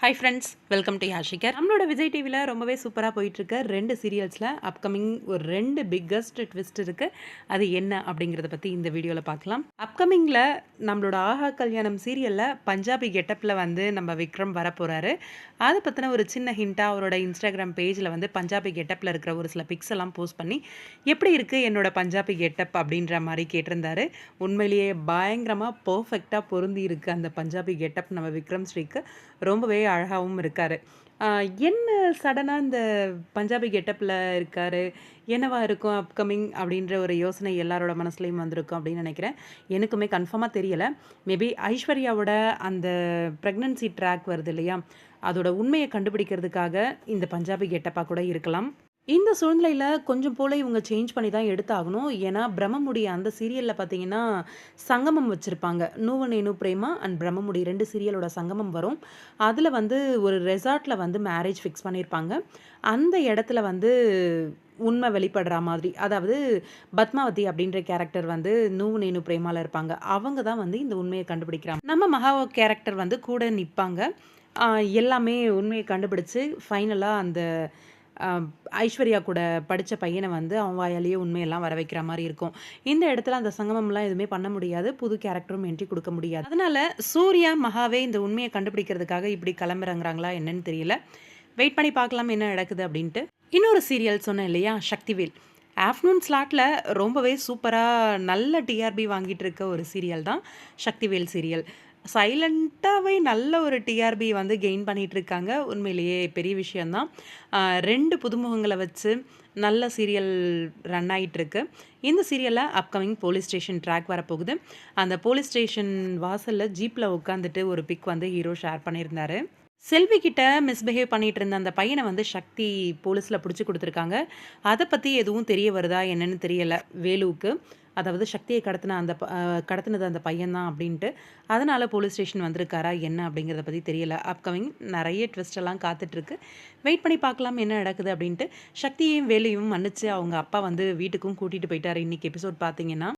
Hi friends, welcome to யாஷிகர். நம்மளோட விஜய் டிவியில் ரொம்பவே சூப்பராக போயிட்டுருக்க 2 சீரியல்ஸில் அப்கமிங் ஒரு 2 பிக்கஸ்ட் ட்விஸ்ட் இருக்குது. அது என்ன அப்படிங்கிறத பற்றி இந்த வீடியோவில் பார்க்கலாம். அப்கமிங்கில் நம்மளோட ஆஹா கல்யாணம் சீரியலில் பஞ்சாபி கெட்டப்பில் வந்து நம்ம விக்ரம் வரப்போகிறாரு. அதை பற்றின ஒரு சின்ன ஹிண்ட்டாக அவரோட இன்ஸ்டாகிராம் பேஜில் வந்து பஞ்சாபி கெட்டப்பில் இருக்கிற ஒரு சில பிக்ஸ் எல்லாம் போஸ்ட் பண்ணி எப்படி இருக்குது என்னோட பஞ்சாபி கெட்டப் அப்படின்ற மாதிரி கேட்டிருந்தாரு. உண்மையிலேயே பயங்கரமாக பர்ஃபெக்டாக பொருந்தி இருக்குது அந்த பஞ்சாபி கெட்டப் நம்ம விக்ரம் ஸ்ரீக்கு. ரொம்பவே அழகாகவும் இருக்கார். என்ன சடனாக இந்த பஞ்சாபி கெட்டப்பில் இருக்கார், என்னவா இருக்கும் அப்கமிங் அப்படின்ற ஒரு யோசனை எல்லாரோட மனசுலையும் வந்திருக்கும் அப்படின்னு நினைக்கிறேன். எனக்குமே கன்ஃபார்மாக தெரியலை. மேபி ஐஸ்வர்யாவோட அந்த ப்ரெக்னன்சி ட்ராக் வருது இல்லையா, அதோட உண்மையை கண்டுபிடிக்கிறதுக்காக இந்த பஞ்சாபி கெட்டப்பாக கூட இருக்கலாம். இந்த சூழ்நிலையில் கொஞ்சம் போல் இவங்க சேஞ்ச் பண்ணி தான் எடுத்தாகணும். ஏன்னா பிரம்மமுடி அந்த சீரியலில் பார்த்தீங்கன்னா சங்கமம் வச்சுருப்பாங்க. நூவ நேனு பிரேமா அண்ட் பிரம்மமுடி 2 சீரியலோட சங்கமம் வரும். அதில் வந்து ஒரு ரெசார்ட்டில் வந்து மேரேஜ் ஃபிக்ஸ் பண்ணியிருப்பாங்க. அந்த இடத்துல வந்து உண்மை வெளிப்படுற மாதிரி, அதாவது பத்மாவதி அப்படின்ற கேரக்டர் வந்து நூவு நேனு பிரேமாவில் இருப்பாங்க. அவங்க தான் வந்து இந்த உண்மையை கண்டுபிடிக்கிறாங்க. நம்ம மகா கேரக்டர் வந்து கூட நிற்பாங்க. எல்லாமே உண்மையை கண்டுபிடிச்சு ஃபைனலாக அந்த ஐஸ்வர்யா கூட படித்த பையனை வந்து அவன் வாயாலேயே உண்மையெல்லாம் வர வைக்கிற மாதிரி இருக்கும். இந்த இடத்துல அந்த சங்கமம்லாம் எதுவுமே பண்ண முடியாது. புது கேரக்டரும் என்ட்ரி கொடுக்க முடியாது. அதனால் சூர்யா மகாவே இந்த உண்மையை கண்டுபிடிக்கிறதுக்காக இப்படி கிளம்புறாங்களா என்னன்னு தெரியல. வெயிட் பண்ணி பார்க்கலாம் என்ன நடக்குது அப்படின்ட்டு. இன்னொரு சீரியல் சொன்னேன் இல்லையா, சக்திவேல். ஆஃப்டர்நூன் ஸ்லாட்டில் ரொம்பவே சூப்பராக நல்ல டிஆர்பி வாங்கிட்டு இருக்க ஒரு சீரியல் தான் சக்திவேல் சீரியல். சைலண்ட்டாகவே நல்ல ஒரு டிஆர்பி வந்து கெயின் பண்ணிகிட்ருக்காங்க. உண்மையிலேயே பெரிய விஷயந்தான். 2 புதுமுகங்களை வச்சு நல்ல சீரியல் ரன் ஆகிட்டுருக்கு. இந்த சீரியலில் அப்கமிங் போலீஸ் ஸ்டேஷன் ட்ராக் வரப்போகுது. அந்த போலீஸ் ஸ்டேஷன் வாசலில் ஜீப்பில் உட்காந்துட்டு ஒரு பிக் வந்து ஹீரோ ஷேர் பண்ணியிருந்தார். செல்வி கிட்ட மிஸ்பிஹேவ் பண்ணிகிட்டு இருந்த அந்த பையனை வந்து சக்தி போலீஸில் பிடிச்சி கொடுத்துருக்காங்க. அதை பற்றி எதுவும் தெரிய வருதா என்னன்னு தெரியலை வேலுவுக்கு. அதாவது சக்தியை கடத்தினது அந்த பையன்தான் அப்படின்ட்டு. அதனால் போலீஸ் ஸ்டேஷன் வந்திருக்காரா என்ன அப்படிங்கிறத பற்றி தெரியலை. அப்கமிங் நிறைய ட்விஸ்டெல்லாம் காத்துட்ருக்கு. வெயிட் பண்ணி பார்க்கலாம் என்ன நடக்குது அப்படின்ட்டு. சக்தியையும் வேலையும் மன்னிச்சு அவங்க அப்பா வந்து வீட்டுக்கும் கூட்டிகிட்டு போயிட்டார். இன்றைக்கி எபிசோட் பார்த்தீங்கன்னா